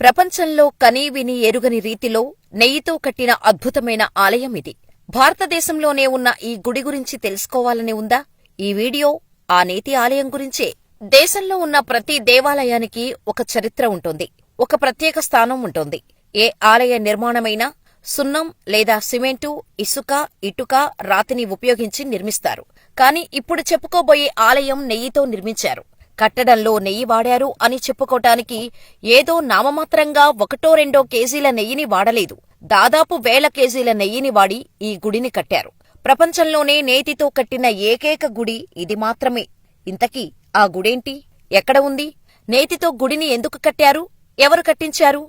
ప్రపంచంలో కనీవినీ ఎరుగని రీతిలో నెయ్యితో కట్టిన అద్భుతమైన ఆలయం ఇది. భారతదేశంలోనే ఉన్న ఈ గుడి గురించి తెలుసుకోవాలని ఉందా? ఈ వీడియో ఆ నేతి ఆలయం గురించే. దేశంలో ఉన్న ప్రతి దేవాలయానికి ఒక చరిత్ర ఉంటుంది, ఒక ప్రత్యేక స్థానం ఉంటుంది. ఏ ఆలయ నిర్మాణమైనా సున్నం లేదా సిమెంటు, ఇసుక, ఇటుక, రాతిని ఉపయోగించి నిర్మిస్తారు. కాని ఇప్పుడు చెప్పుకోబోయే ఆలయం నెయ్యితో నిర్మించారు. కట్టడంలో నెయ్యి వాడారు అని చెప్పుకోటానికి ఏదో నామమాత్రంగా 1-2 కేజీల నెయ్యిని వాడలేదు. దాదాపు 1000 కేజీల నెయ్యిని వాడి ఈ గుడిని కట్టారు. ప్రపంచంలోనే నేతితో కట్టిన ఏకైక గుడి ఇది మాత్రమే. ఇంతకీ ఆ గుడేంటి? ఎక్కడ ఉంది? నేతితో గుడిని ఎందుకు కట్టారు? ఎవరు కట్టించారు?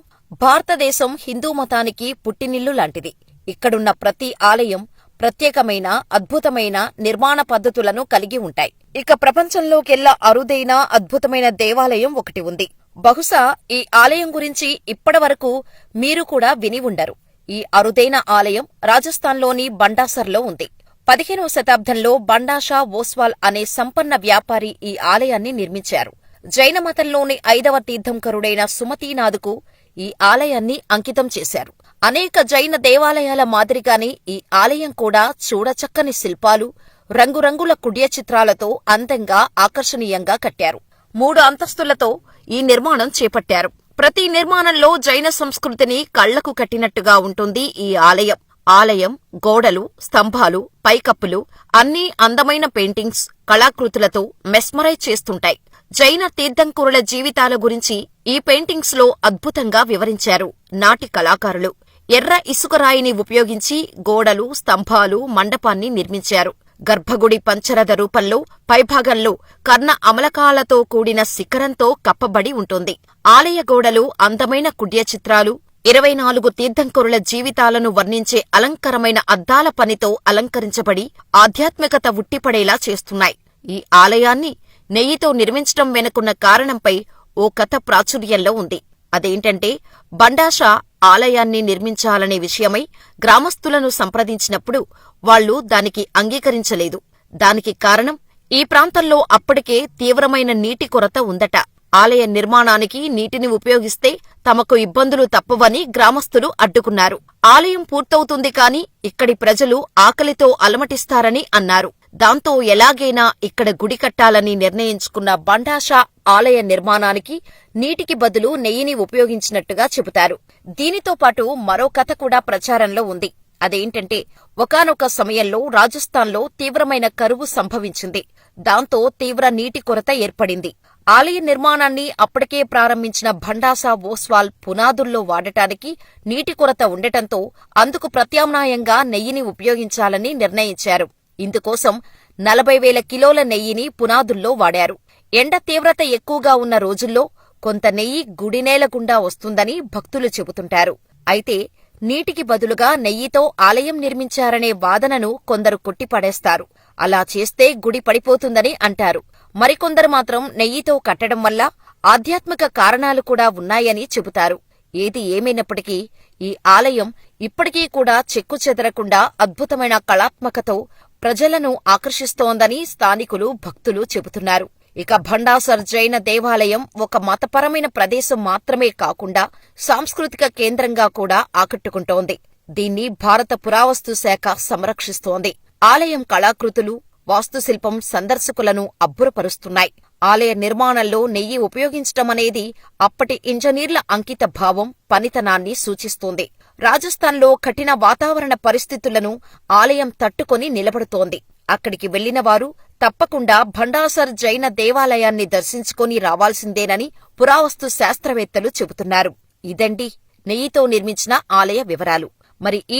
భారతదేశం హిందూ మతానికి పుట్టినిల్లు లాంటిది. ఇక్కడున్న ప్రతి ఆలయం ప్రత్యేకమైన, అద్భుతమైన నిర్మాణ పద్ధతులను కలిగి ఉంటాయి. ఇక ప్రపంచంలోకెల్లా అరుదైన, అద్భుతమైన దేవాలయం ఒకటి ఉంది. బహుశా ఈ ఆలయం గురించి ఇప్పటివరకు మీరు కూడా విని ఉండరు. ఈ అరుదైన ఆలయం రాజస్థాన్లోని బండాసర్లో ఉంది. 15వ శతాబ్దంలో బండాషా ఓస్వాల్ అనే సంపన్న వ్యాపారి ఈ ఆలయాన్ని నిర్మించారు. జైన మతంలోని 5వ తీర్థంకరుడైన సుమతీనాథ్కు ఈ ఆలయాన్ని అంకితం చేశారు. అనేక జైన దేవాలయాల మాదిరిగానే ఈ ఆలయం కూడా చూడచక్కని శిల్పాలు, రంగురంగుల కుడ్య చిత్రాలతో అందంగా, ఆకర్షణీయంగా కట్టారు. 3 అంతస్తులతో ఈ నిర్మాణం చేపట్టారు. ప్రతి నిర్మాణంలో జైన సంస్కృతిని కళ్లకు కట్టినట్టుగా ఉంటుంది ఈ ఆలయం. ఆలయం గోడలు, స్తంభాలు, పైకప్పులు అన్నీ అందమైన పెయింటింగ్స్, కళాకృతులతో మెస్మరైజ్ చేస్తుంటాయి. జైన తీర్థంకురుల జీవితాల గురించి ఈ పెయింటింగ్స్ లో అద్భుతంగా వివరించారు నాటి కళాకారులు. ఎర్ర ఇసుకరాయిని ఉపయోగించి గోడలు, స్తంభాలు, మండపాన్ని నిర్మించారు. గర్భగుడి పంచరథ రూపంలో పైభాగంలో కర్ణ అమలకాలతో కూడిన శిఖరంతో కప్పబడి ఉంటుంది. ఆలయ గోడలు అందమైన కుడ్య చిత్రాలు, 24 తీర్థంకరుల జీవితాలను వర్ణించే అలంకరమైన అద్దాల పనితో అలంకరించబడి ఆధ్యాత్మికత ఉట్టిపడేలా చేస్తున్నాయి. ఈ ఆలయాన్ని నెయ్యితో నిర్మించడం వెనుకున్న కారణంపై ఓ కథ ప్రాచుర్యంలో ఉంది. అదేంటంటే, బండాషా ఆలయాన్ని నిర్మించాలనే విషయమై గ్రామస్తులను సంప్రదించినప్పుడు వాళ్లు దానికి అంగీకరించలేదు. దానికి కారణం, ఈ ప్రాంతంలో అప్పటికే తీవ్రమైన నీటి కొరత ఉందట. ఆలయ నిర్మాణానికి నీటిని ఉపయోగిస్తే తమకు ఇబ్బందులు తప్పవని గ్రామస్తులు అడ్డుకున్నారు. ఆలయం పూర్తవుతుంది కాని ఇక్కడి ప్రజలు ఆకలితో అలమటిస్తారని అన్నారు. దాంతో ఎలాగైనా ఇక్కడ గుడి కట్టాలని నిర్ణయించుకున్న బండాషా ఆలయ నిర్మాణానికి నీటికి బదులు నెయ్యిని ఉపయోగించినట్టుగా చెబుతారు. దీనితో పాటు మరో కథ కూడా ప్రచారంలో ఉంది. అదేంటంటే, ఒకానొక సమయంలో రాజస్థాన్లో తీవ్రమైన కరువు సంభవించింది. దాంతో తీవ్ర నీటి కొరత ఏర్పడింది. ఆలయ నిర్మాణాన్ని అప్పటికే ప్రారంభించిన బండాషా ఓస్వాల్ పునాదుల్లో వాడటానికి నీటి కొరత ఉండటంతో అందుకు ప్రత్యామ్నాయంగా నెయ్యిని ఉపయోగించాలని నిర్ణయించారు. ఇందుకోసం 40,000 కిలోల నెయ్యిని పునాదుల్లో వాడారు. ఎండ తీవ్రత ఎక్కువగా ఉన్న రోజుల్లో కొంత నెయ్యి గుడినేల గుండా వస్తుందని భక్తులు చెబుతుంటారు. అయితే నీటికి బదులుగా నెయ్యితో ఆలయం నిర్మించారనే వాదనను కొందరు కొట్టిపడేస్తారు. అలా చేస్తే గుడి పడిపోతుందని అంటారు. మరికొందరు మాత్రం నెయ్యితో కట్టడం వల్ల ఆధ్యాత్మిక కారణాలు కూడా ఉన్నాయని చెబుతారు. ఏది ఏమైనప్పటికీ ఈ ఆలయం ఇప్పటికీ కూడా చెక్కుచెదరకుండా అద్భుతమైన కళాత్మకతో ప్రజలను ఆకర్షిస్తోందని స్థానికులు, భక్తులు చెబుతున్నారు. ఇక బండాసర్ జైన దేవాలయం ఒక మతపరమైన ప్రదేశం మాత్రమే కాకుండా సాంస్కృతిక కేంద్రంగా కూడా ఆకట్టుకుంటోంది. దీన్ని భారత పురావస్తు శాఖ సంరక్షిస్తోంది. ఆలయం కళాకృతులు, వాస్తుశిల్పం సందర్శకులను అబ్బురపరుస్తున్నాయి. ఆలయ నిర్మాణంలో నెయ్యి ఉపయోగించటమనేది అప్పటి ఇంజనీర్ల అంకిత భావం, పనితనాన్ని సూచిస్తోంది. రాజస్థాన్లో కఠిన వాతావరణ పరిస్థితులను ఆలయం తట్టుకొని నిలబడుతోంది. అక్కడికి వెళ్లిన వారు తప్పకుండా బండాసర్ జైన దేవాలయాన్ని దర్శించుకొని రావాల్సిందేనని పురావస్తు శాస్త్రవేత్తలు చెబుతున్నారు. ఇదండి నెయ్యితో నిర్మించిన ఆలయ వివరాలు. మరి ఈ